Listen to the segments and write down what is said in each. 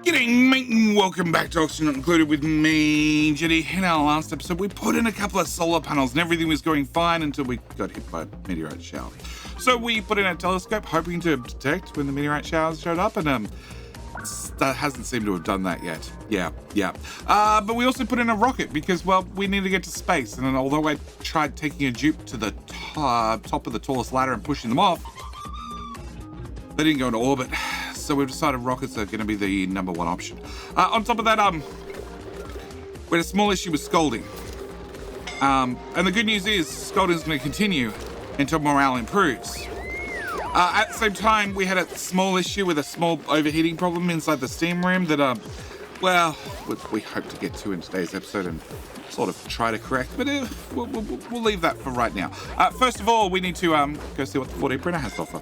G'day mate and welcome back to Oxygen Not Included with me, Jetty. In our last episode we put in a couple of solar panels and everything was going fine until we got hit by a meteorite shower. So we put in a telescope hoping to detect when the meteorite showers showed up, and that hasn't seemed to have done that yet. Yeah. But we also put in a rocket because, well, we need to get to space, and although I tried taking a dupe to the top of the tallest ladder and pushing them off, they didn't go into orbit. So we've decided rockets are going to be the number one option. On top of that, we had a small issue with Scalding. And the good news is Scalding is going to continue until morale improves. At the same time, we had a small issue with a small overheating problem inside the steam room that, well, we hope to get to in today's episode and sort of try to correct, but we'll leave that for right now. First of all, we need to go see what the 4D printer has to offer.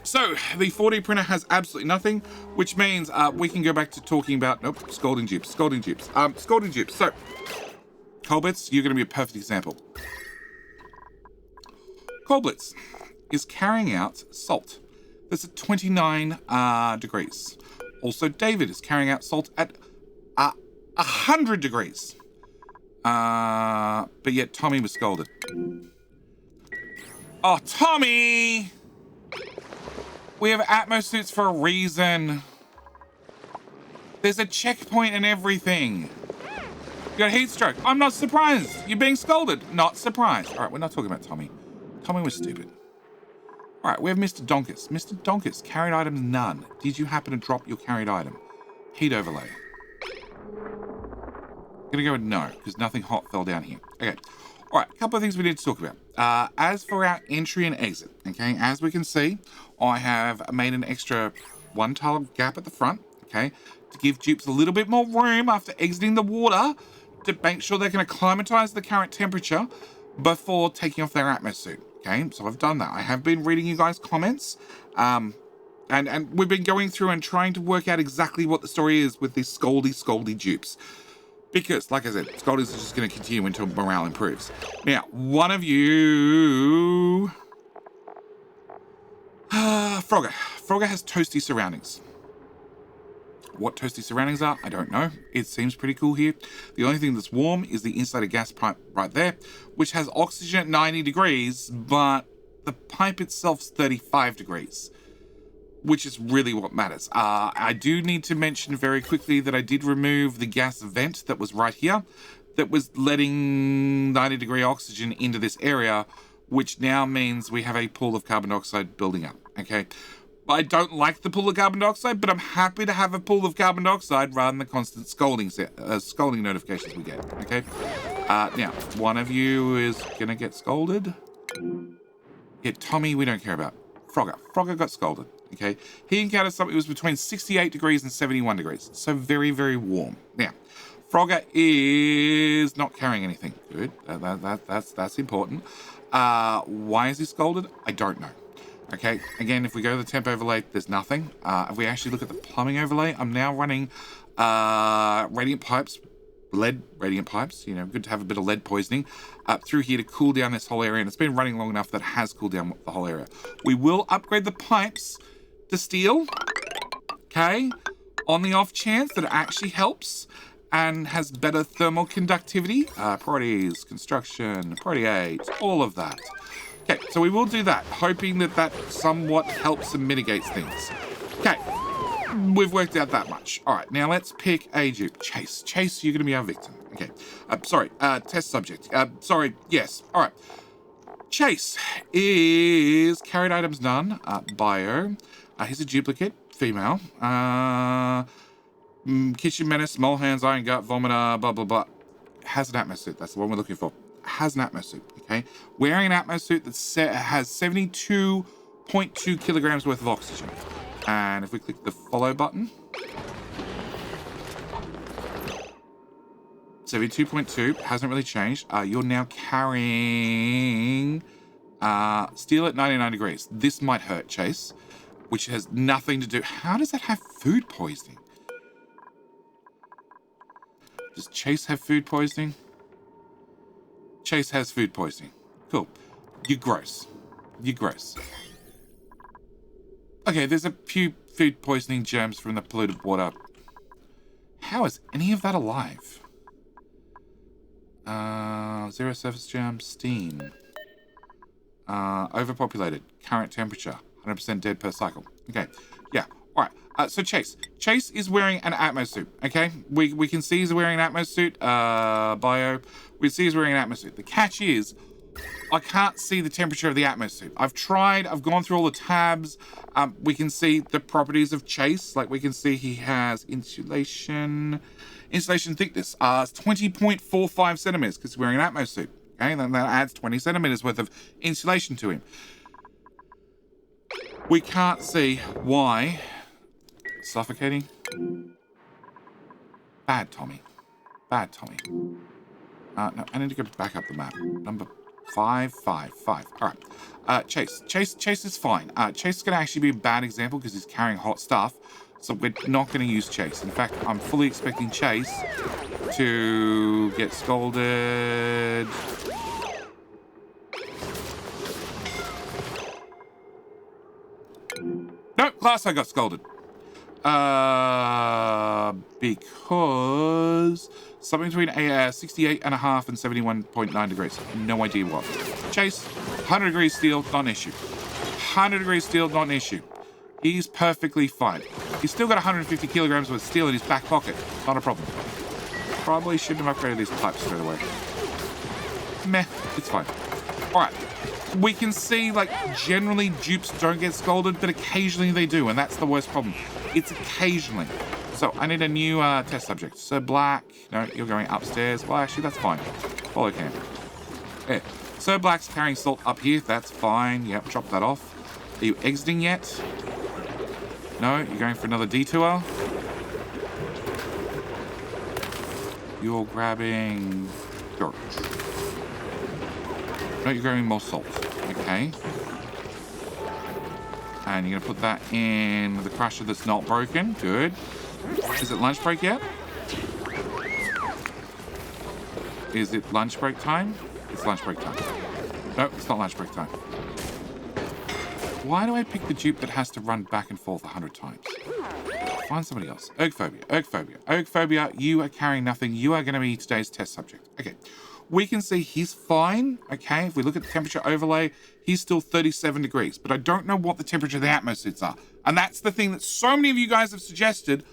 So, the 4D printer has absolutely nothing, which means we can go back to talking about, Scalding dupes. Scalding dupes. So, Colblitz, you're going to be a perfect example. Colblitz is carrying out salt. That's at 29 degrees. Also, David is carrying out salt at 100 degrees. But yet, Tommy was scalded. Oh, Tommy! We have Atmos suits for a reason. There's a checkpoint and everything. You got a heat stroke. I'm not surprised. You're being scalded. Not surprised. All right, we're not talking about Tommy. Tommy was stupid. All right, we have Mr. Donkus. Mr. Donkus, carried items none. Did you happen to drop your carried item? Heat overlay. Gonna go with no, because nothing hot fell down here. Okay. All right, a couple of things we need to talk about. As for our entry and exit, okay, as we can see, I have made an extra 1 tile gap at the front, okay, to give dupes a little bit more room after exiting the water to make sure they can acclimatize the current temperature before taking off their Atmos suit, okay? So I've done that. I have been reading you guys' comments, and we've been going through and trying to work out exactly what the story is with these scaldy dupes. Because, like I said, Scalding is just going to continue until morale improves. Now, one of you... Frogger. Frogger has toasty surroundings. What toasty surroundings are, I don't know. It seems pretty cool here. The only thing that's warm is the insulated gas pipe right there, which has oxygen at 90 degrees, but the pipe itself's 35 degrees. Which is really what matters. I do need to mention very quickly that I did remove the gas vent that was right here that was letting 90-degree oxygen into this area, which now means we have a pool of carbon dioxide building up, okay? I don't like the pool of carbon dioxide, but I'm happy to have a pool of carbon dioxide rather than the constant scalding notifications we get, okay? Now, one of you is going to get scalded. Yeah, Tommy, we don't care about. Frogger. Frogger got scalded. Okay, he encountered something that was between 68 degrees and 71 degrees, so very, very warm. Now, Frogger is not carrying anything. Good, that's important. Why is he scalded? I don't know. Okay, again, if we go to the temp overlay, there's nothing. If we actually look at the plumbing overlay, I'm now running radiant pipes, lead radiant pipes, you know, good to have a bit of lead poisoning through here to cool down this whole area, and it's been running long enough that it has cooled down the whole area. We will upgrade the pipes to steel, okay, on the off chance that it actually helps and has better thermal conductivity. Priorities, construction, priority 8, all of that. Okay, so we will do that, hoping that that somewhat helps and mitigates things. Okay, we've worked out that much. All right, now let's pick a dupe. Chase. Chase, you're going to be our victim. Okay, sorry, test subject. Sorry, yes, all right. Chase is carried items none, bio. He's a duplicate, female. Kitchen menace, small hands, iron gut, vomiter, blah, blah, blah. Has an Atmos suit. That's the one we're looking for. Has an Atmos suit, okay? Wearing an Atmos suit that has 72.2 kilograms worth of oxygen. And if we click the follow button, 72.2, hasn't really changed. You're now carrying steel at 99 degrees. This might hurt, Chase, which has nothing to do. How does that have food poisoning? Does Chase have food poisoning? Chase has food poisoning. Cool. You're gross. You're gross. Okay, there's a few food poisoning germs from the polluted water. How is any of that alive? Zero surface germs, steam. Overpopulated, current temperature, 100% dead per cycle. Okay, yeah, all right. So Chase is wearing an Atmos suit, okay? We can see he's wearing an Atmos suit, bio. We see he's wearing an Atmos suit. The catch is, I can't see the temperature of the Atmos suit. I've tried, I've gone through all the tabs. We can see the properties of Chase. Like we can see he has insulation thickness, 20.45 centimeters because he's wearing an Atmos suit. Okay, and then that adds 20 centimeters worth of insulation to him. We can't see why. Suffocating. Bad Tommy. No, I need to go back up the map. Number 555. All right. Chase is fine. Chase is going to actually be a bad example because he's carrying hot stuff. So we're not going to use Chase. In fact, I'm fully expecting Chase to get scalded. No, last I got scalded. Because something between 68.5 and 71.9 degrees. No idea what. Chase, 100 degrees steel, not an issue. 100 degrees steel, not an issue. He's perfectly fine. He's still got 150 kilograms worth of steel in his back pocket. Not a problem. Probably shouldn't have upgraded these pipes straight away. Meh, it's fine. All right. We can see, like, generally dupes don't get scalded, but occasionally they do, and that's the worst problem. It's occasionally. So I need a new test subject. Sir Black. No, you're going upstairs. Well, actually, that's fine. Follow cam. Yeah. Sir Black's carrying salt up here. That's fine. Yep, chop that off. Are you exiting yet? No, you're going for another detour. You're grabbing dirt. No, you're grabbing more salt. Okay. And you're going to put that in the crusher that's not broken. Good. Is it lunch break yet? Is it lunch break time? It's lunch break time. No, it's not lunch break time. Why do I pick the dupe that has to run back and forth 100 times? Find somebody else. Ergophobia, you are carrying nothing. You are going to be today's test subject. Okay. We can see he's fine. Okay. If we look at the temperature overlay, he's still 37 degrees. But I don't know what the temperature of the Atmos suits are. And that's the thing that so many of you guys have suggested.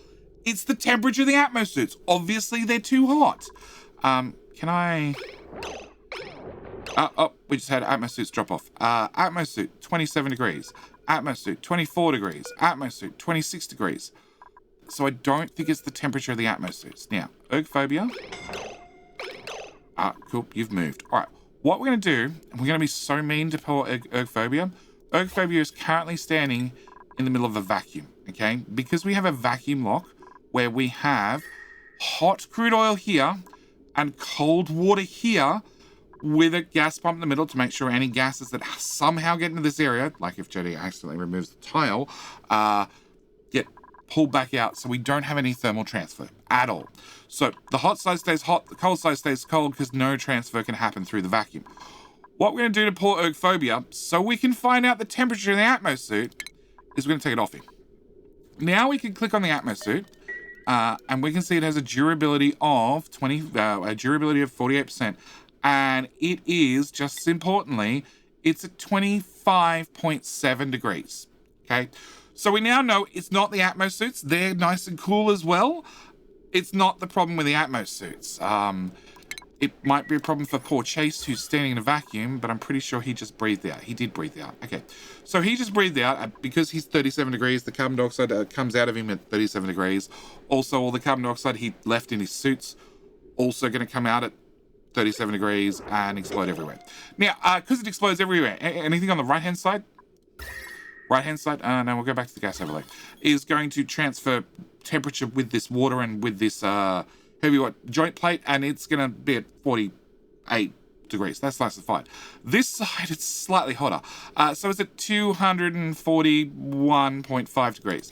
It's the temperature of the Atmos suits. Obviously, they're too hot. Can I... we just had Atmos suits drop off. Atmos suit, 27 degrees. Atmos suit, 24 degrees. Atmos suit, 26 degrees. So I don't think it's the temperature of the Atmos suits. Now, ergophobia. Cool, you've moved. All right, what we're going to do, and we're going to be so mean to poor ergophobia. Ergophobia is currently standing in the middle of a vacuum, okay? Because we have a vacuum lock where we have hot crude oil here and cold water here, with a gas pump in the middle to make sure any gases that somehow get into this area, like if Jody accidentally removes the tile, get pulled back out, so we don't have any thermal transfer at all. So the hot side stays hot, the cold side stays cold, because no transfer can happen through the vacuum. What we're going to do to poor ergophobia, so we can find out the temperature in the Atmos suit, is we're going to take it off him. Now we can click on the Atmos suit, and we can see it has a durability of 48%. And it is, just as importantly, it's at 25.7 degrees, okay? So we now know it's not the Atmos suits. They're nice and cool as well. It's not the problem with the Atmos suits. It might be a problem for poor Chase, who's standing in a vacuum, but I'm pretty sure he just breathed out. He did breathe out. Okay, so he just breathed out because he's 37 degrees. The carbon dioxide comes out of him at 37 degrees. Also, all the carbon dioxide he left in his suits also going to come out at 37 degrees and explode everywhere. Now, because it explodes everywhere, anything on the right-hand side? Right-hand side? No, we'll go back to the gas overlay. Is going to transfer temperature with this water and with this heavyweight joint plate, and it's going to be at 48 degrees. That's nice and fine. This side, it's slightly hotter. So it's at 241.5 degrees.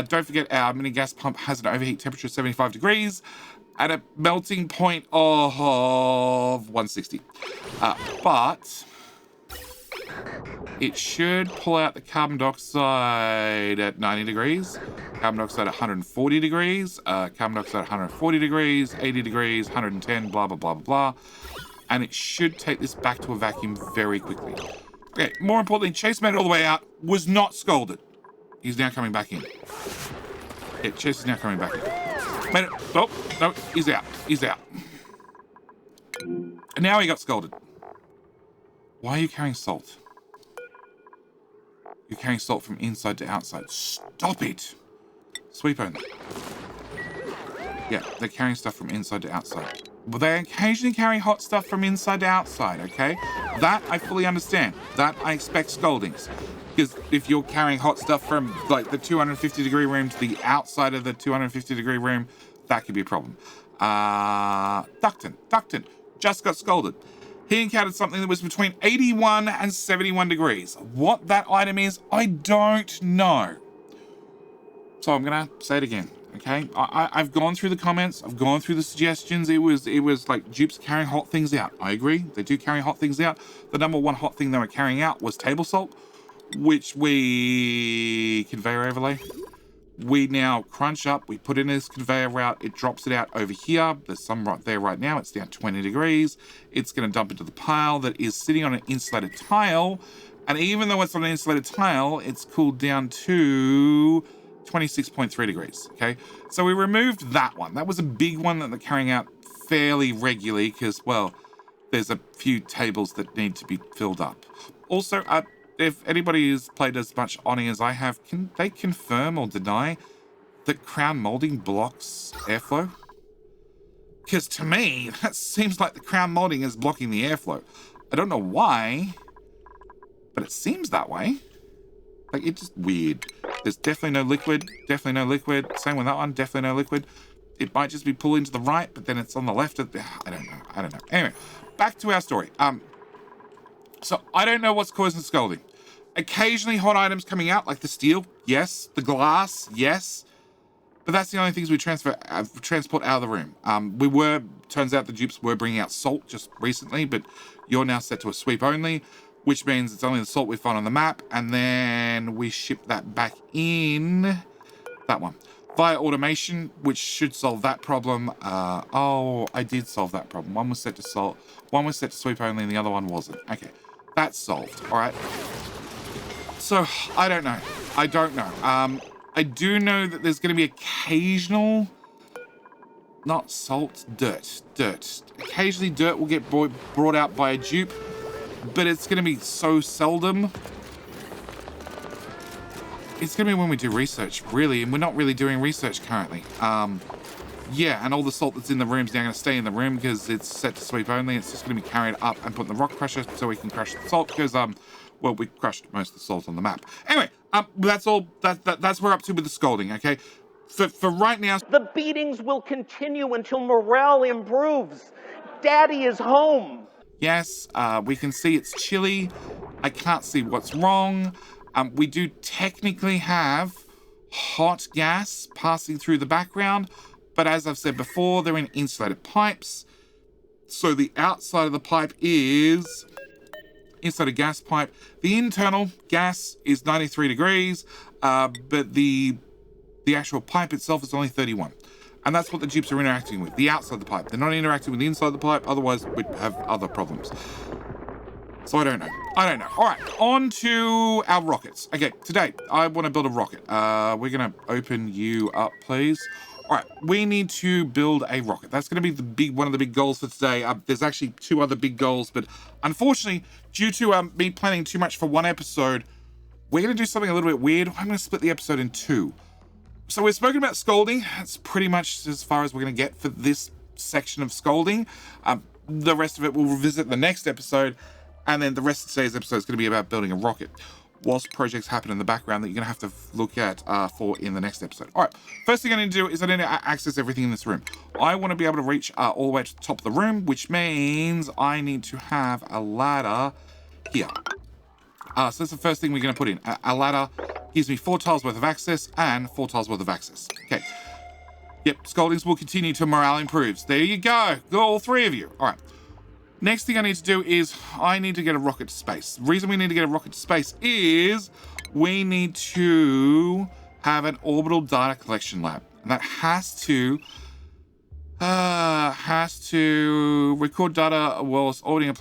Don't forget, our mini gas pump has an overheat temperature of 75 degrees. At a melting point of 160. But It should pull out the carbon dioxide at 90 degrees, carbon dioxide at 140 degrees, carbon dioxide at 140 degrees, 80 degrees, 110, blah, blah, blah, blah, blah. And it should take this back to a vacuum very quickly. Okay, more importantly, Chase made it all the way out, was not scalded. He's now coming back in. Yeah, Chase is now coming back in. Made it, oh, no, he's out, he's out. And now he got scalded. Why are you carrying salt? You're carrying salt from inside to outside. Stop it! Sweep only. Yeah, they're carrying stuff from inside to outside. But they occasionally carry hot stuff from inside to outside, okay? That I fully understand. That I expect scaldings. Because if you're carrying hot stuff from like the 250 degree room to the outside of the 250 degree room, that could be a problem. Ducton just got scalded. He encountered something that was between 81 and 71 degrees. What that item is, I don't know. So I'm gonna say it again, okay? I've gone through the comments, I've gone through the suggestions. It was like dupes carrying hot things out. I agree, they do carry hot things out. The number one hot thing they were carrying out was table salt, which we conveyor overlay. We now crunch up, we put in this conveyor route, it drops it out over here. There's some right there right now, it's down 20 degrees. It's gonna dump into the pile that is sitting on an insulated tile. And even though it's on an insulated tile, it's cooled down to 26.3 degrees, okay? So we removed that one. That was a big one that they're carrying out fairly regularly because, well, there's a few tables that need to be filled up. Also, if anybody has played as much Oni as I have, can they confirm or deny that crown molding blocks airflow? Because to me, that seems like the crown molding is blocking the airflow. I don't know why, but it seems that way. Like, it's just weird. There's definitely no liquid, definitely no liquid. Same with that one, definitely no liquid. It might just be pulling to the right, but then it's on the left of the, I don't know. Anyway, back to our story. So I don't know what's causing scalding. Occasionally hot items coming out, like the steel, yes. The glass, yes. But that's the only things we transport out of the room. Turns out the dupes were bringing out salt just recently, but you're now set to a sweep only, which means it's only the salt we find on the map, and then we ship that back in, that one, via automation, which should solve that problem. Oh, I did solve that problem. One was set to salt, one was set to sweep only, and the other one wasn't. Okay, that's solved, all right. So, I don't know. I do know that there's going to be occasional, not salt, dirt. Occasionally dirt will get brought out by a dupe, but it's going to be so seldom. It's going to be when we do research, really, and we're not really doing research currently. Yeah, and all the salt that's in the room is now going to stay in the room because it's set to sweep only. It's just going to be carried up and put in the rock crusher so we can crush the salt because, well, we crushed most of the salt on the map. Anyway, that's all. That's what we're up to with the scalding, okay? For right now, the beatings will continue until morale improves. Daddy is home. Yes, we can see it's chilly. I can't see what's wrong. We do technically have hot gas passing through the background, but as I've said before, they're in insulated pipes. So the outside of the pipe is insulated gas pipe. The internal gas is 93 degrees, but the actual pipe itself is only 31. And that's what the dupes are interacting with, the outside of the pipe. They're not interacting with the inside of the pipe, otherwise we'd have other problems. So I don't know. All right, on to our rockets. Okay, today I want to build a rocket. We're going to open you up, please. All right, we need to build a rocket. That's going to be one of the big goals for today. There's actually two other big goals, but unfortunately, due to me planning too much for one episode, we're going to do something a little bit weird. I'm going to split the episode in two. So we've spoken about scalding. That's pretty much as far as we're going to get for this section of scalding. The rest of it we'll revisit the next episode, and then the rest of today's episode is going to be about building a rocket, whilst projects happen in the background that you're going to have to look at for in the next episode. All right, first thing I need to do is I need to access everything in this room. I want to be able to reach all the way to the top of the room, which means I need to have a ladder here. So that's the first thing we're going to put in. A ladder gives me 4 tiles worth of access and 4 tiles worth of access. Okay. Yep, scaldings will continue till morale improves. There you go. All 3 of you. All right. Next thing I need to do is I need to get a rocket to space. The reason we need to get a rocket to space is we need to have an orbital data collection lab. And that has to record data whilst orbiting a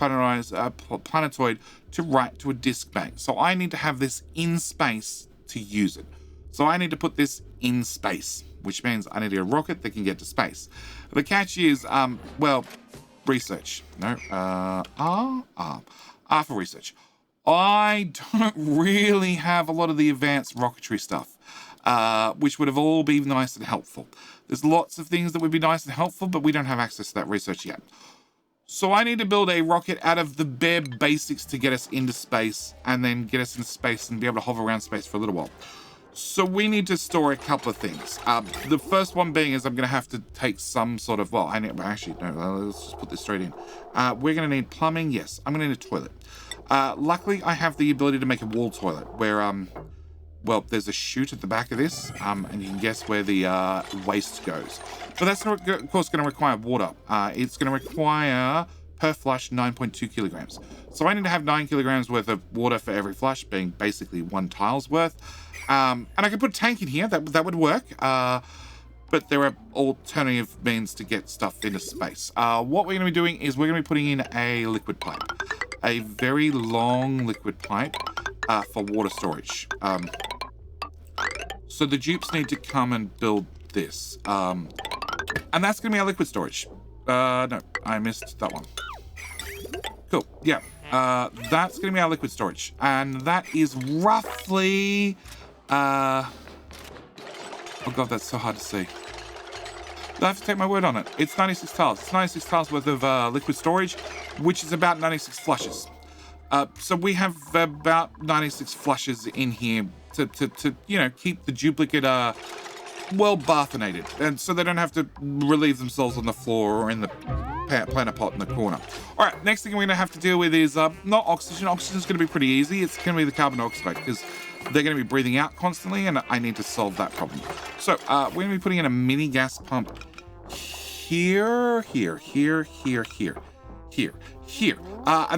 planetoid to write to a disk bank. So I need to have this in space to use it. So I need to put this in space, which means I need to get a rocket that can get to space. The catch is, well, research. No, R for research. I don't really have a lot of the advanced rocketry stuff, which would have all been nice and helpful. There's lots of things that would be nice and helpful, but we don't have access to that research yet. So I need to build a rocket out of the bare basics to get us into space and then get us into space and be able to hover around space for a little while. So we need to store a couple of things. The first one being is I'm going to have to take some sort of, let's just put this straight in. We're going to need plumbing. Yes, I'm going to need a toilet. Luckily, I have the ability to make a wall toilet where, well, there's a chute at the back of this, and you can guess where the waste goes. But that's, of course, going to require water. It's going to require, per flush, 9.2 kilograms. So I need to have 9 kilograms worth of water for every flush, being basically 1 tile's worth. And I could put a tank in here, that would work. But there are alternative means to get stuff into space. What we're going to be doing is we're going to be putting in a liquid pipe. A very long liquid pipe for water storage. So the dupes need to come and build this. And that's going to be our liquid storage. No, I missed that one. Cool, yeah. That's going to be our liquid storage. And that is roughly... oh god, that's so hard to see. I have to take my word on it. It's 96 tiles. It's 96 tiles worth of liquid storage, which is about 96 flushes. So we have about 96 flushes in here to keep the duplicate well bathinated, and so they don't have to relieve themselves on the floor or in the planter pot in the corner. All right, next thing we're going to have to deal with is not oxygen. Oxygen's going to be pretty easy. It's going to be the carbon dioxide because they're going to be breathing out constantly, and I need to solve that problem. So we're going to be putting in a mini gas pump here, and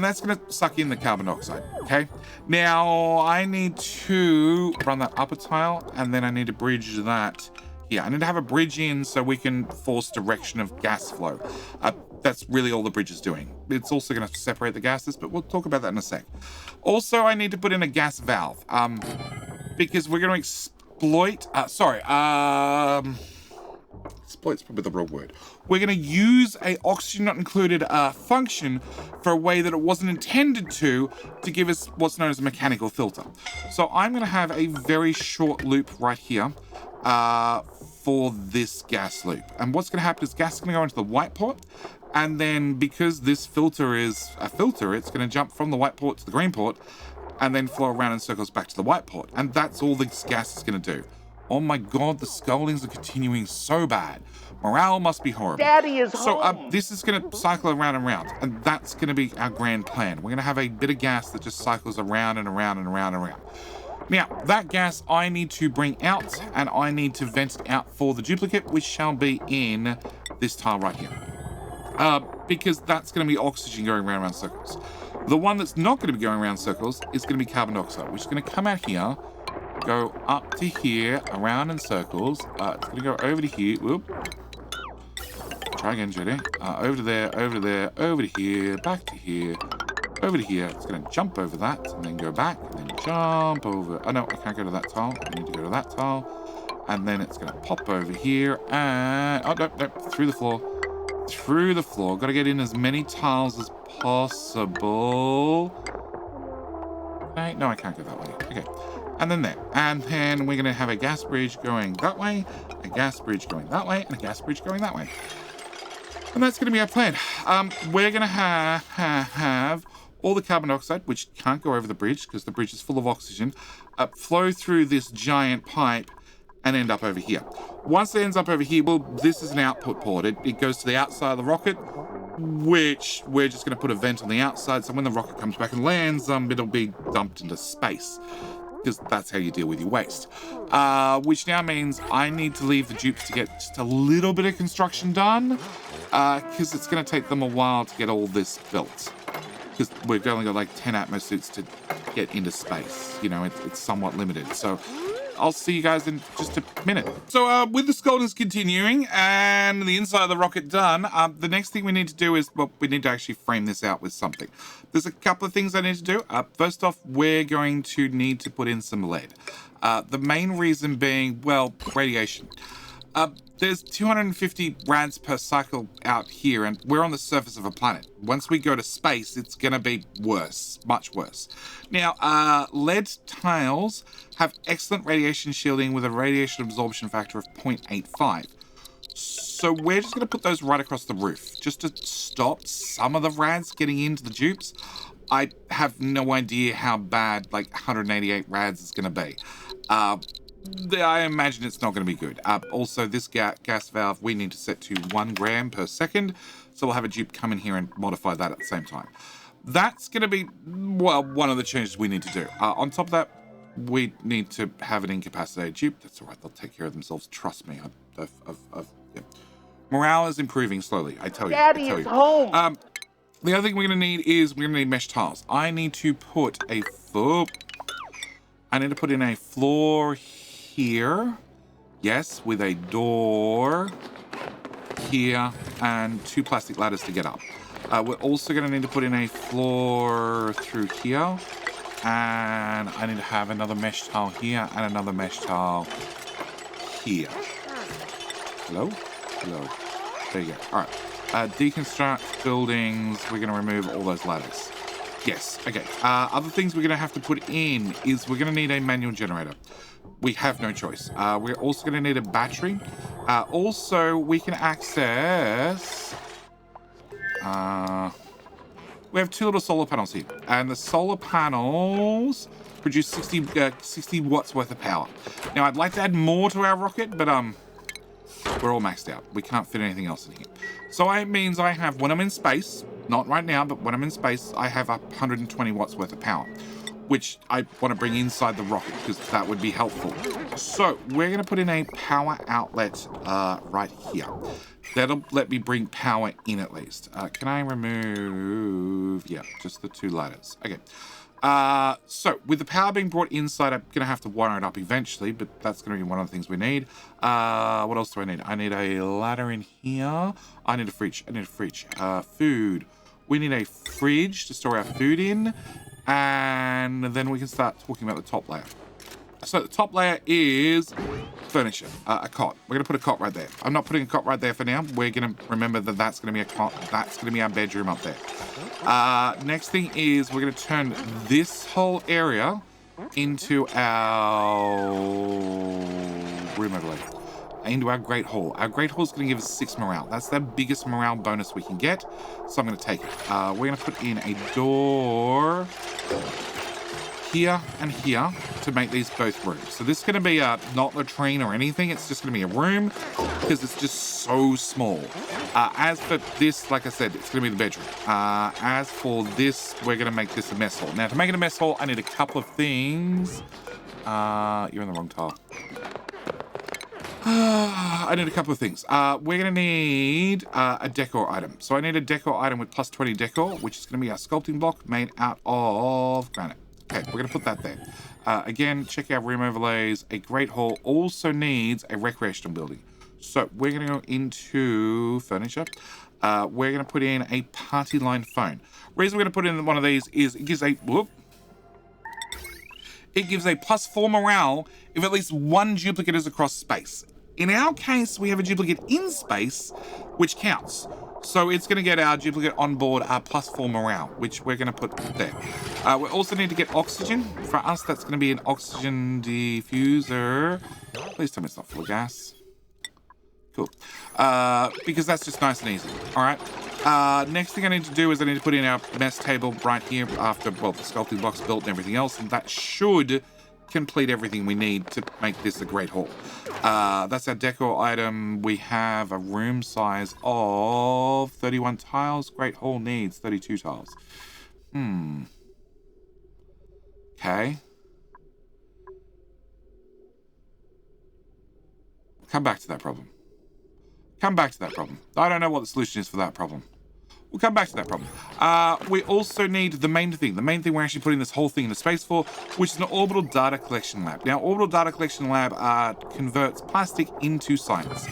that's going to suck in the carbon dioxide. Okay. Now I need to run that up a tile, and then I need to bridge that here. I need to have a bridge in so we can force direction of gas flow. That's really all the bridge is doing. It's also going to separate the gases, but we'll talk about that in a sec. Also, I need to put in a gas valve, because we're going to exploit, exploit's probably the wrong word. We're going to use a oxygen not included function for a way that it wasn't intended to give us what's known as a mechanical filter. So I'm going to have a very short loop right here, for this gas loop. And what's going to happen is gas is going to go into the white port, and then because this filter is a filter, it's going to jump from the white port to the green port and then flow around in circles back to the white port. And that's all this gas is going to do. Oh my god, the Scaldings are continuing so bad. Morale must be horrible. Daddy is home. So this is going to cycle around and around, and that's going to be our grand plan. We're going to have a bit of gas that just cycles around and around and around and around. Now, that gas I need to bring out, and I need to vent it out for the duplicate, which shall be in this tile right here. Because that's going to be oxygen going around circles. The one that's not going to be going around circles is going to be carbon dioxide, which is going to come out here, go up to here, around in circles. It's going to go over to here. Whoop. Try again, Jedi. Over to there, over to there, over to here, back to here, over to here. It's going to jump over that, and then go back, and then jump over. Oh, no, I can't go to that tile. I need to go to that tile. And then it's going to pop over here, and... oh, no, through the floor. Through the floor. Got to get in as many tiles as possible. Okay, no, I can't go that way. Okay. And then there. And then we're going to have a gas bridge going that way, a gas bridge going that way, and a gas bridge going that way. And that's going to be our plan. We're going to have all the carbon dioxide, which can't go over the bridge because the bridge is full of oxygen, flow through this giant pipe and end up over here. Once it ends up over here, well, this is an output port. It goes to the outside of the rocket, which we're just going to put a vent on the outside, so when the rocket comes back and lands, it'll be dumped into space. because that's how you deal with your waste. Which now means I need to leave the dupes to get just a little bit of construction done, because it's going to take them a while to get all this built. Because we've only got like 10 atmosuits to get into space. You know, it's somewhat limited. So I'll see you guys in just a minute. So with the Scaldings continuing and the inside of the rocket done, the next thing we need to do is, well, we need to actually frame this out with something. There's a couple of things I need to do. First off, we're going to need to put in some lead. The main reason being, well, radiation. There's 250 rads per cycle out here, and we're on the surface of a planet. Once we go to space, it's going to be worse, much worse. Now, lead tiles have excellent radiation shielding with a radiation absorption factor of 0.85. So we're just going to put those right across the roof, just to stop some of the rads getting into the dupes. I have no idea how bad, like, 188 rads is going to be. I imagine it's not going to be good. Also, this gas valve we need to set to 1 gram per second, so we'll have a dupe come in here and modify that at the same time. That's going to be, well, one of the changes we need to do. On top of that, we need to have an incapacitated dupe. That's all right, they'll take care of themselves. Trust me. Yeah. Morale is improving slowly, I tell you. Daddy is home. The other thing we're going to need is we're going to need mesh tiles. I need to put in a floor here, yes, with a door here and 2 plastic ladders to get up. We're also going to need to put in a floor through here, and I need to have another mesh tile here and another mesh tile here. Hello? There you go. All right. Deconstruct buildings. We're going to remove all those ladders. Yes, okay. Other things we're going to have to put in is we're going to need a manual generator. We have no choice. We're also going to need a battery. Also, we can access... we have 2 little solar panels here. And the solar panels produce 60 watts worth of power. Now, I'd like to add more to our rocket, but we're all maxed out. We can't fit anything else in here. So it means I have, when I'm in space, not right now, but when I'm in space, I have 120 watts worth of power, which I want to bring inside the rocket because that would be helpful. So we're going to put in a power outlet right here. That'll let me bring power in at least. Can I remove, yeah, just the 2 ladders. Okay. So with the power being brought inside, I'm going to have to wire it up eventually, but that's going to be one of the things we need. What else do I need? I need a ladder in here. I need a fridge. Food. We need a fridge to store our food in, and then we can start talking about the top layer. So the top layer is furniture, a cot. We're going to put a cot right there. I'm not putting a cot right there for now. We're going to remember that that's going to be a cot. That's going to be our bedroom up there. Next thing is we're going to turn this whole area into our room overlay, into our Great Hall. Our Great Hall is going to give us 6 morale. That's the biggest morale bonus we can get, so I'm going to take it. We're going to put in a door here and here to make these both rooms. So this is going to be not a latrine or anything. It's just going to be a room because it's just so small. As for this, like I said, it's going to be the bedroom. As for this, we're going to make this a mess hall. Now, to make it a mess hall, I need a couple of things. You're in the wrong tile. I need a couple of things. We're going to need a decor item. So I need a decor item with plus 20 decor, which is going to be our sculpting block made out of granite. Okay, we're going to put that there. Again, check our room overlays. A Great Hall also needs a recreational building. So we're going to go into furniture. We're going to put in a party line phone. Reason we're going to put in one of these is it gives a... Whoop. It gives a +4 morale if at least 1 duplicate is across space. In our case, we have a duplicate in space, which counts. So it's going to get our duplicate on board +4 morale, which we're going to put there. We also need to get oxygen. For us, that's going to be an oxygen diffuser. Please tell me it's not full of gas. Cool. Because that's just nice and easy. All right. Next thing I need to do is I need to put in our mess table right here after, well, the sculpting block's built and everything else. And that should complete everything we need to make this a Great Hall. That's our decor item. We have a room size of 31 tiles. Great Hall needs 32 tiles. Okay. come back to that problem. Come back to that problem. I don't know what the solution is for that problem. We'll come back to that problem. We also need the main thing. The main thing we're actually putting this whole thing into space for, which is an orbital data collection lab. Now, orbital data collection lab converts plastic into science.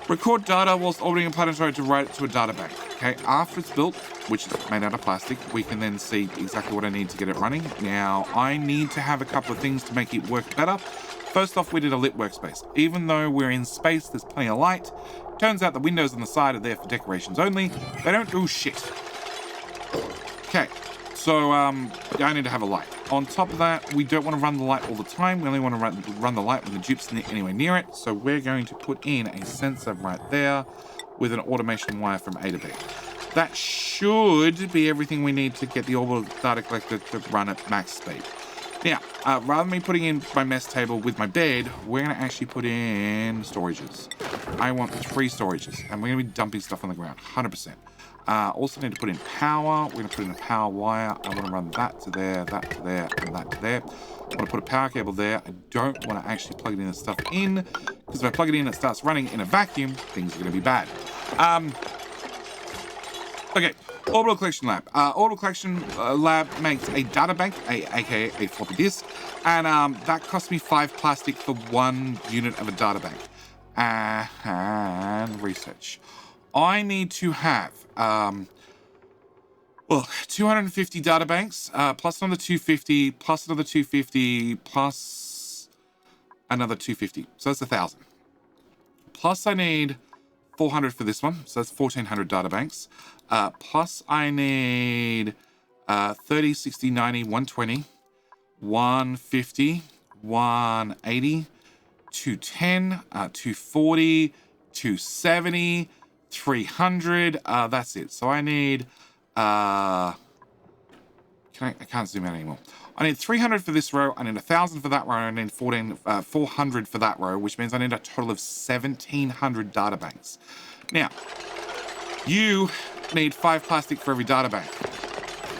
Record data whilst orbiting a planetoid to write it to a data bank. Okay, after it's built, which is made out of plastic, we can then see exactly what I need to get it running. Now, I need to have a couple of things to make it work better. First off, we did a lit workspace. Even though we're in space, there's plenty of light. Turns out the windows on the side are there for decorations only. They don't do shit. Okay, so I need to have a light. On top of that, we don't want to run the light all the time. We only want to run the light when the dupe's anywhere near it. So we're going to put in a sensor right there with an automation wire from A to B. That should be everything we need to get the orbital data collector to run at max speed. Now, rather than me putting in my mess table with my bed, we're going to actually put in storages. I want 3 storages, and we're going to be dumping stuff on the ground, 100%. Also need to put in power. We're going to put in a power wire. I want to run that to there, that to there, and that to there. I want to put a power cable there. I don't want to actually plug it in and stuff in, because if I plug it in and it starts running in a vacuum, things are going to be bad. Okay, orbital collection lab. Orbital collection lab makes a data bank, aka a floppy disk, and that cost me 5 plastic for 1 unit of a data bank. And research. I need to have 250 data banks, plus another 250, plus another 250, plus another 250. So that's 1,000. Plus I need 400 for this one, so that's 1,400 data banks. Plus I need 30, 60, 90, 120, 150, 180, 210, 240, 270, 300. That's it. So I need I can't zoom out anymore. I need 300 for this row, I need 1,000 for that row, I need 400 for that row, which means I need a total of 1,700 data banks. Now, you need 5 plastic for every data bank,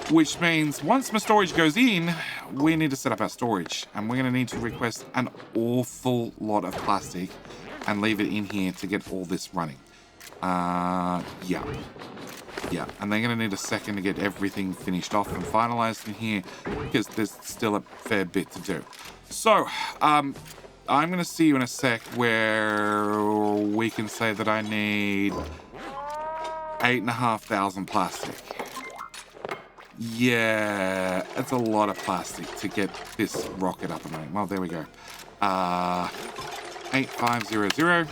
which means once my storage goes in, we need to set up our storage, and we're going to need to request an awful lot of plastic and leave it in here to get all this running. Yeah, and they're going to need a second to get everything finished off and finalized in here, because there's still a fair bit to do. So, I'm going to see you in a sec where we can say that I need 8,500 plastic. Yeah, it's a lot of plastic to get this rocket up and running. Well, there we go. 8500.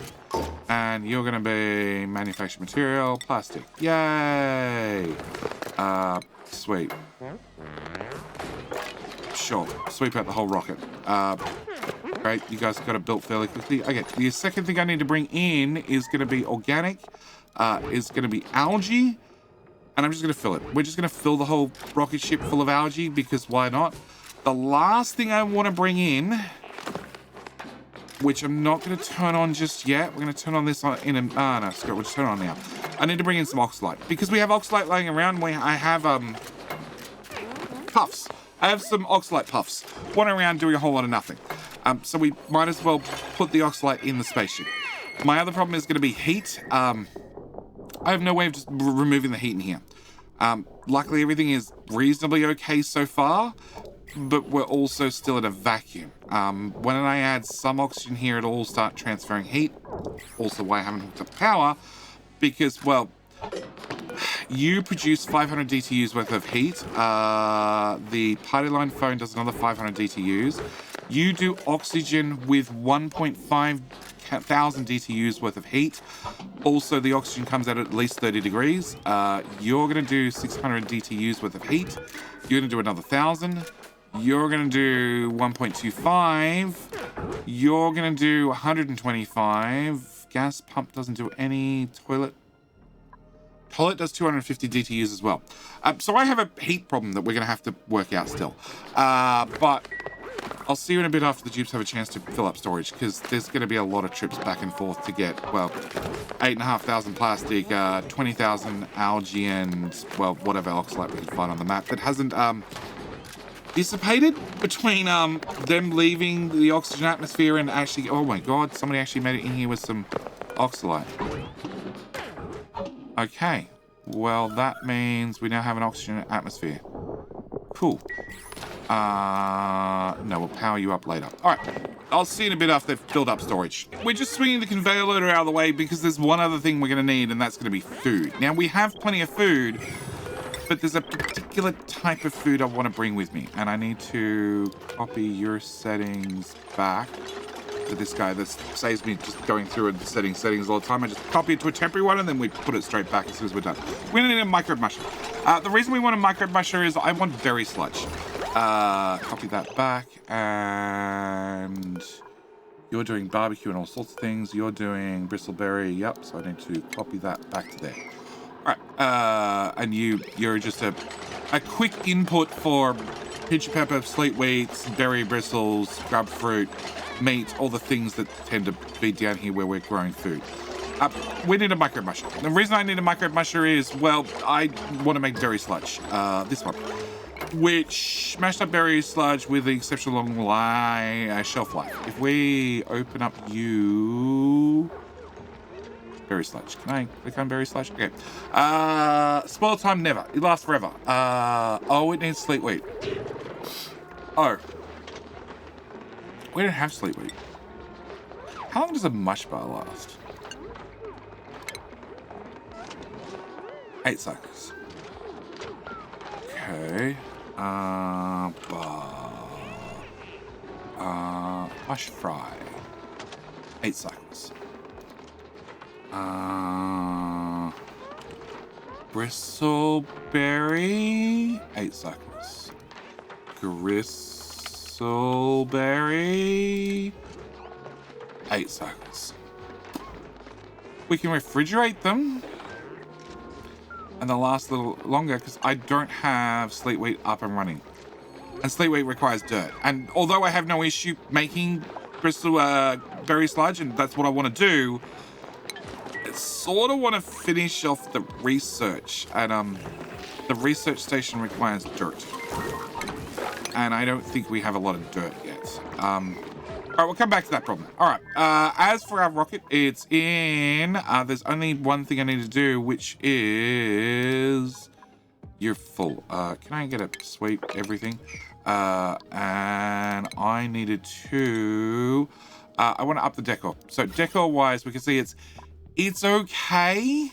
And you're going to be manufactured material, plastic. Yay! Sweet. Sure, sweep out the whole rocket. Great, you guys got it built fairly quickly. Okay, the second thing I need to bring in is going to be organic, is going to be algae, and I'm just going to fill it. We're just going to fill the whole rocket ship full of algae, because why not? The last thing I want to bring in, which I'm not going to turn on just yet. We're going to turn on this on in a... no, screw it, we'll just turn it on now. I need to bring in some oxalite, because we have oxalite laying around. I have puffs. I have some oxalite puffs wandering around doing a whole lot of nothing. So we might as well put the oxalite in the spaceship. My other problem is going to be heat. I have no way of just removing the heat in here. Luckily, everything is reasonably okay so far, but we're also still in a vacuum. When I add some oxygen here, it'll all start transferring heat. Also why I haven't hooked up power, because, well, you produce 500 DTUs worth of heat. The party line phone does another 500 DTUs. You do oxygen with 1,500 DTUs worth of heat. Also, the oxygen comes out at least 30 degrees. You're going to do 600 DTUs worth of heat. You're going to do another 1,000. You're going to do 1.25. You're going to do 125. Gas pump doesn't do any. Toilet does 250 DTUs as well. So I have a heat problem that we're going to have to work out still. But I'll see you in a bit after the dupes have a chance to fill up storage, because there's going to be a lot of trips back and forth to get, well, 8,500 plastic, 20,000 algae, and, well, whatever oxalite we can find on the map that hasn't dissipated between them leaving the oxygen atmosphere and actually, oh my god, somebody actually made it in here with some oxalite. Okay, well that means we now have an oxygen atmosphere. Cool. No, we'll power you up later. All right, I'll see you in a bit after they've filled up storage. We're just swinging the conveyor loader out of the way because there's one other thing we're going to need, and that's going to be food. Now, we have plenty of food, but there's a particular type of food I want to bring with me, and I need to copy your settings back to this guy. This saves me just going through and setting settings all the time. I just copy it to a temporary one, and then we put it straight back as soon as we're done. We're going to need a micro musher. The reason we want a micro musher is I want berry sludge. Copy that back, and you're doing barbecue and all sorts of things. You're doing bristleberry, yep, so I need to copy that back to there. All right, and you're just a quick input for pinch of pepper, slate wheats, berry bristles, grub fruit, meat, all the things that tend to be down here where we're growing food. We need a micro musher. The reason I need a micro musher is, well, I want to make berry sludge, this one, which mashed up berry sludge with the exceptional long shelf life. If we open up you... berry sludge. Can I click on berry sludge? Okay. Spoil time never. It lasts forever. Oh, it needs sleet wheat. Oh. We don't have sleet wheat. How long does a mush bar last? 8 cycles. Okay. Mush fry. 8 cycles. Bristleberry. 8 cycles. Gristleberry. 8 cycles. We can refrigerate them. And they'll last a little longer because I don't have sleet wheat up and running. And sleet wheat requires dirt. And although I have no issue making berry sludge, and that's what I want to do, I sort of want to finish off the research. And the research station requires dirt. And I don't think we have a lot of dirt yet. All right, we'll come back to that problem. All right, as for our rocket, it's in. There's only one thing I need to do, which is... You're full. Can I get a sweep everything? And I needed to... I want to up the decor. So decor-wise, we can see it's okay,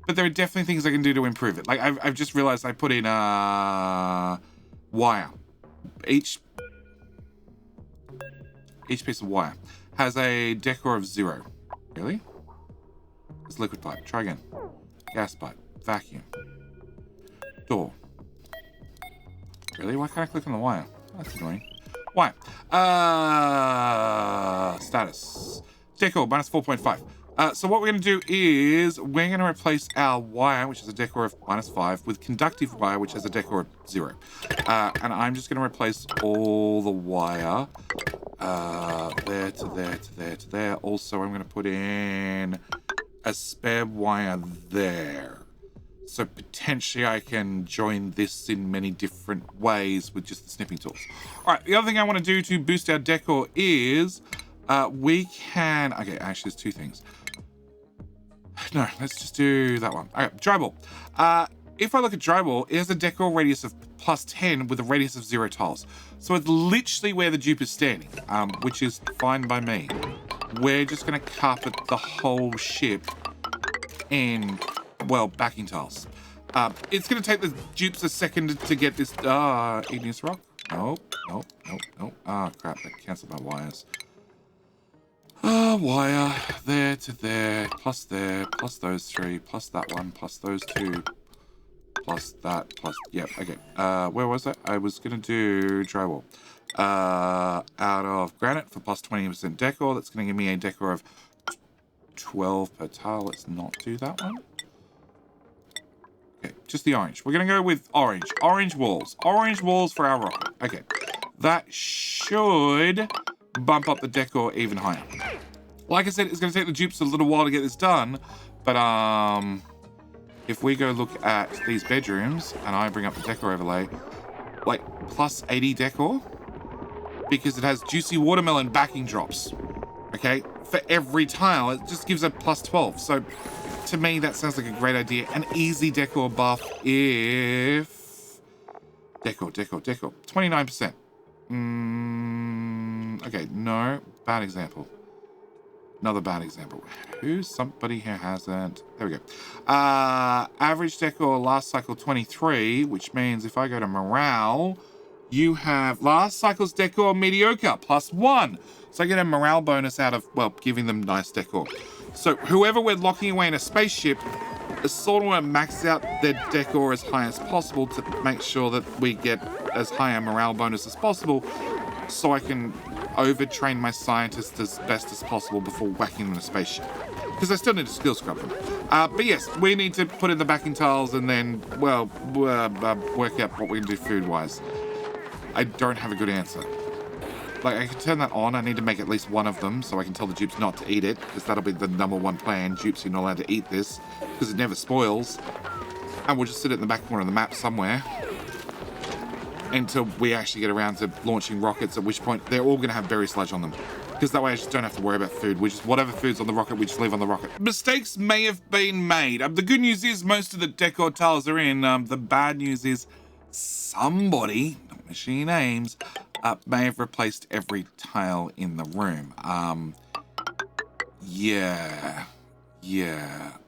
but there are definitely things I can do to improve it. Like, I've just realized I put in wire. Each piece of wire has a decor of 0. Really? It's liquid pipe. Try again. Gas pipe. Vacuum. Door. Really? Why can't I click on the wire? That's annoying. Wire. Status. Decor, minus 4.5. So what we're going to do is we're going to replace our wire, which is a decor of minus 5, with conductive wire, which has a decor of 0. And I'm just going to replace all the wire there to there to there to there. Also, I'm going to put in a spare wire there. So potentially I can join this in many different ways with just the snipping tools. All right, the other thing I want to do to boost our decor is we can... Okay, actually, there's 2 things. No, let's just do that one. Okay, drywall. If I look at drywall, it has a decor radius of plus 10 with a radius of 0 tiles. So it's literally where the dupe is standing, which is fine by me. We're just going to carpet the whole ship in, well, backing tiles. It's going to take the dupes a second to get this... igneous rock? Nope. Ah, crap, that cancelled my wires. Wire, there to there, plus those 3, plus that one, plus those 2, plus that, plus, yeah, okay. Where was I? I was going to do drywall. Out of granite for plus 20% decor. That's going to give me a decor of 12 per tile. Let's not do that one. Okay, just the orange. We're going to go with orange. Orange walls. Orange walls for our rocket. Okay, that should bump up the decor even higher. Like I said, it's going to take the dupes a little while to get this done, but if we go look at these bedrooms and I bring up the decor overlay, like plus 80 decor because it has juicy watermelon backing drops. Okay, for every tile, it just gives a plus 12. So to me, that sounds like a great idea. An easy decor buff if decor 29%. Okay, no, bad example. Another bad example. Who's somebody who hasn't? There we go. Average decor last cycle 23, which means if I go to morale, you have last cycle's decor mediocre plus 1. So I get a morale bonus out of, well, giving them nice decor. So whoever we're locking away in a spaceship is sort of max out their decor as high as possible to make sure that we get as high a morale bonus as possible, so I can overtrain my scientists as best as possible before whacking them in a spaceship. Because I still need to skill scrub them. But yes, we need to put in the backing tiles and then, well, work out what we can do food-wise. I don't have a good answer. Like, I can turn that on. I need to make at least one of them so I can tell the dupes not to eat it, because that'll be the #1 plan. Dupes, you're not allowed to eat this, because it never spoils. And we'll just sit it in the back corner of the map somewhere until we actually get around to launching rockets, at which point they're all going to have berry sludge on them. Because that way I just don't have to worry about food. We just, whatever food's on the rocket, we just leave on the rocket. Mistakes may have been made. The good news is most of the decor tiles are in. The bad news is somebody, not machine names, may have replaced every tile in the room. Yeah.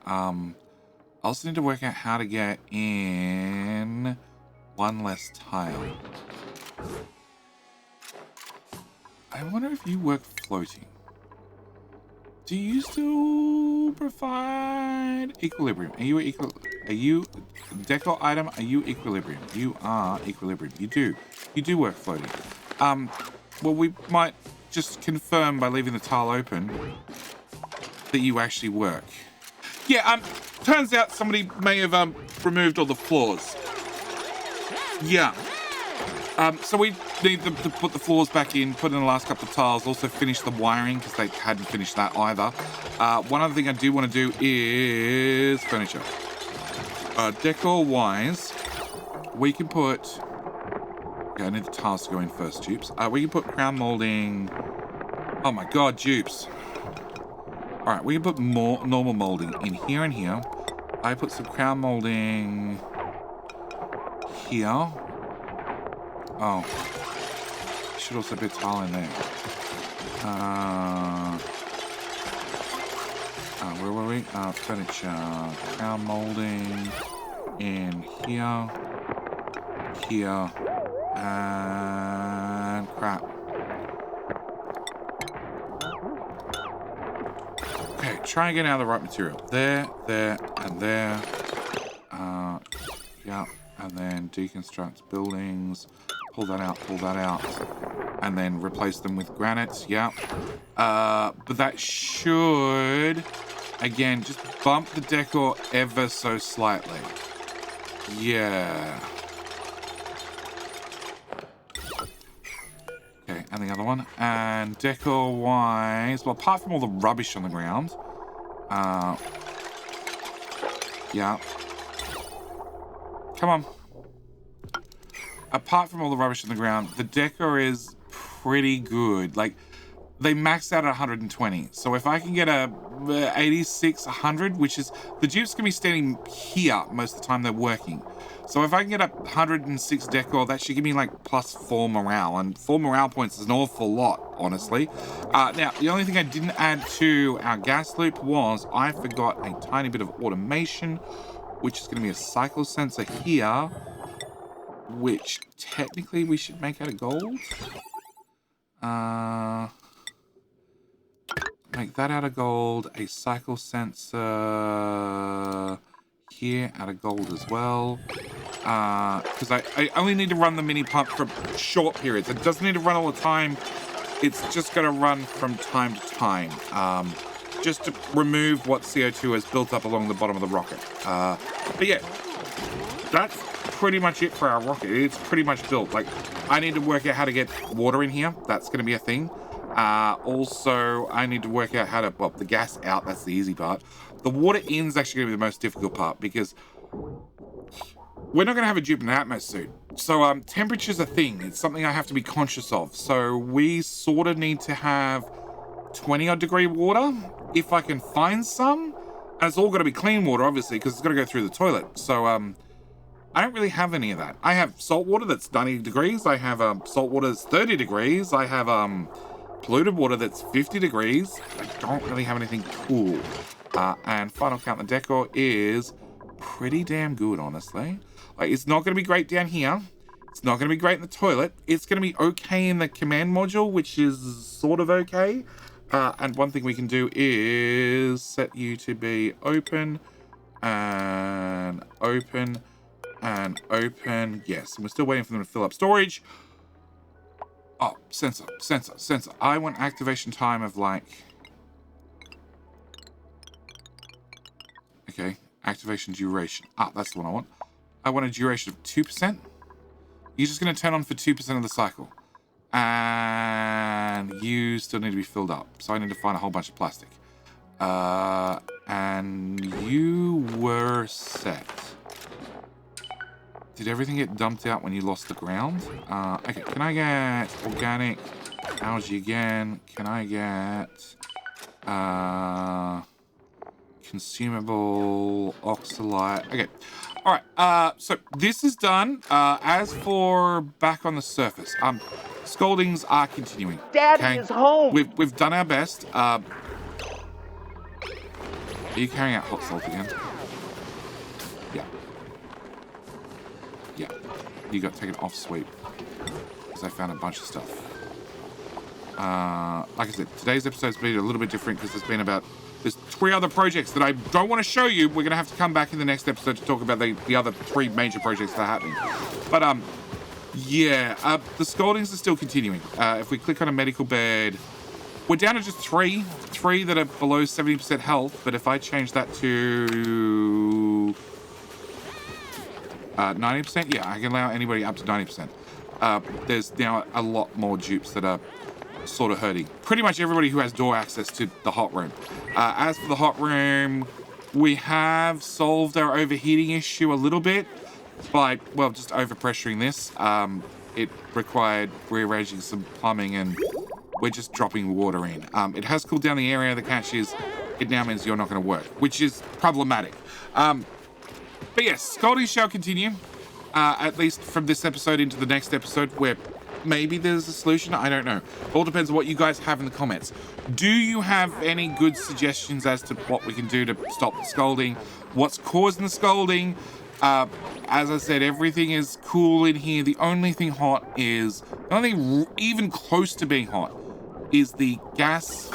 I also need to work out how to get in one less tile. I wonder if you work floating. Do you still provide equilibrium? Are you decor item? Are you equilibrium? You are equilibrium. You do work floating. Well, we might just confirm by leaving the tile open that you actually work. Yeah, turns out somebody may have removed all the floors. Yeah. So we need them to put the floors back in, put in the last couple of tiles, also finish the wiring because they hadn't finished that either. One other thing I do want to do is furniture. Decor-wise, we can put... Okay, I need the tiles to go in first, dupes. We can put crown molding... Oh my god, dupes. Alright, we can put more normal molding in here and here. I put some crown molding here. Oh. Should also be a tile in there. Where were we? Furniture. Crown molding in here. Here. And crap. Okay, try and get out of the right material. There, and there. Yeah, and then deconstruct buildings. Pull that out. And then replace them with granite, yeah. But that should, again, just bump the decor ever so slightly. Yeah. Okay, and the other one. And decor-wise, well, apart from all the rubbish on the ground, yeah. Come on. Apart from all the rubbish on the ground, the decor is pretty good. Like, they maxed out at 120. So if I can get a 86, 100, which is... The dupes can be standing here most of the time they're working. So if I can get a 106 decor, that should give me, like, plus 4 morale. And 4 morale points is an awful lot, honestly. Now, the only thing I didn't add to our gas loop was I forgot a tiny bit of automation, which is going to be a cycle sensor here, which technically we should make out of gold. Make that out of gold. A cycle sensor here out of gold as well. Because I only need to run the mini pump for short periods. It doesn't need to run all the time. It's just going to run from time to time. Just to remove what CO2 has built up along the bottom of the rocket. But yeah, that's pretty much it for our rocket. It's pretty much built. Like, I need to work out how to get water in here. That's going to be a thing. Also, I need to work out how to, well, the gas out. That's the easy part. The water in is actually going to be the most difficult part because we're not going to have a dupe in an Atmos suit. So temperature's a thing. It's something I have to be conscious of. So we sort of need to have 20 odd degree water if I can find some. And it's all got to be clean water, obviously, because it's got to go through the toilet. So I don't really have any of that. I have salt water that's 90 degrees. I have salt water that's 30 degrees. I have polluted water that's 50 degrees. I don't really have anything cool. And final count, the decor is pretty damn good, honestly. Like, it's not going to be great down here. It's not going to be great in the toilet. It's going to be okay in the command module, which is sort of okay. And one thing we can do is set you to be open and open and open. Yes, and we're still waiting for them to fill up storage. Oh, sensor. I want activation time of like... Okay, activation duration. That's the one I want. I want a duration of 2%. You're just going to turn on for 2% of the cycle. And you still need to be filled up. So I need to find a whole bunch of plastic. And you were set. Did everything get dumped out when you lost the ground? Okay, can I get organic algae again? Can I get consumable oxalite? Okay. All right. So this is done. As for back on the surface, scaldings are continuing. Daddy is home. We've done our best. Are you carrying out hot salt again? Yeah. Yeah. You got taken off sweep because I found a bunch of stuff. Like I said, today's episode's been a little bit different because there's 3 other projects that I don't want to show you. We're going to have to come back in the next episode to talk about the other 3 major projects that are happening. But, yeah, the scaldings are still continuing. If we click on a medical bed, we're down to just 3 that are below 70% health. But if I change that to 90%, yeah, I can allow anybody up to 90%. There's now a lot more dupes that are sort of hurting. Pretty much everybody who has door access to the hot room. As for the hot room, we have solved our overheating issue a little bit by, well, just overpressuring this. It required rearranging some plumbing and we're just dropping water in. It has cooled down the area. The catch is it now means you're not going to work, which is problematic. But yes, scalding shall continue, at least from this episode into the next episode where maybe there's a solution. I don't know. All depends on what you guys have in the comments. Do you have any good suggestions as to what we can do to stop the scalding? What's causing the scalding? As I said, everything is cool in here. The only thing hot is, the only thing even close to being hot is the gas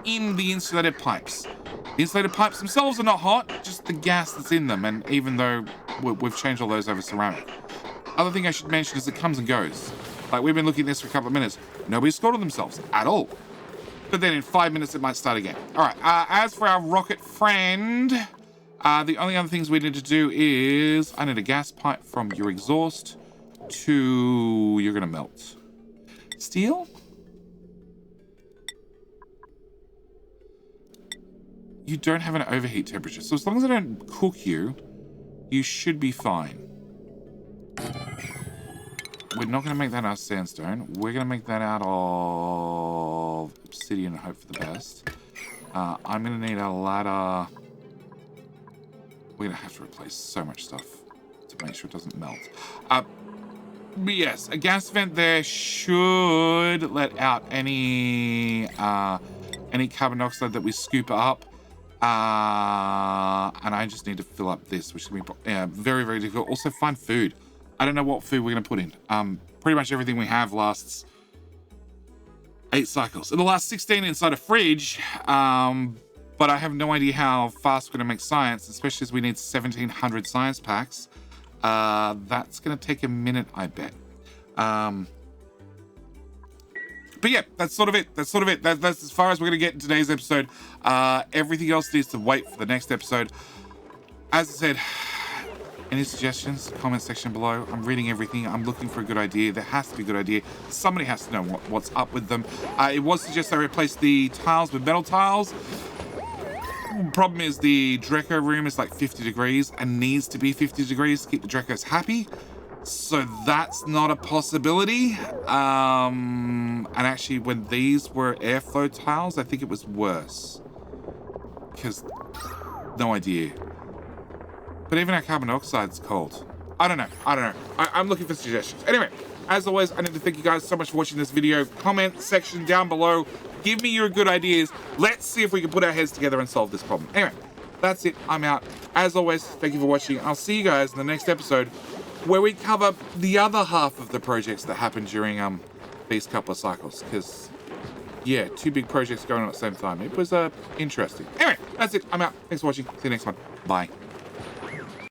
in the insulated pipes. The insulated pipes themselves are not hot, just the gas that's in them. And even though we've changed all those over ceramic. Other thing I should mention is it comes and goes. Like, we've been looking at this for a couple of minutes. Nobody's scalded themselves at all. But then in 5 minutes, it might start again. All right, as for our rocket friend, the only other things we need to do is I need a gas pipe from your exhaust to... You're going to melt. Steel? You don't have an overheat temperature. So as long as I don't cook you, you should be fine. We're not going to make that out of sandstone. We're going to make that out of obsidian and hope for the best. I'm going to need a ladder. We're going to have to replace so much stuff to make sure it doesn't melt. But yes, a gas vent there should let out any carbon dioxide that we scoop up. And I just need to fill up this, which is going to be very, very difficult. Also, find food. I don't know what food we're going to put in. Pretty much everything we have lasts 8 cycles. It'll last 16 inside a fridge, but I have no idea how fast we're going to make science, especially as we need 1,700 science packs. That's going to take a minute, I bet. But yeah, that's sort of it. That's as far as we're going to get in today's episode. Everything else needs to wait for the next episode. As I said, any suggestions? Comment section below. I'm reading everything. I'm looking for a good idea. There has to be a good idea. Somebody has to know what's up with them. It was suggested I replace the tiles with metal tiles. Problem is the Dreco room is like 50 degrees and needs to be 50 degrees to keep the Drecos happy. So that's not a possibility. And actually when these were airflow tiles, I think it was worse. Because, no idea. But even our carbon dioxide's cold. I don't know. I'm looking for suggestions. Anyway, as always, I need to thank you guys so much for watching this video. Comment section down below. Give me your good ideas. Let's see if we can put our heads together and solve this problem. Anyway, that's it. I'm out. As always, thank you for watching. I'll see you guys in the next episode where we cover the other half of the projects that happened during these couple of cycles. Because, yeah, 2 big projects going on at the same time. It was interesting. Anyway, that's it. I'm out. Thanks for watching. See you next one. Bye.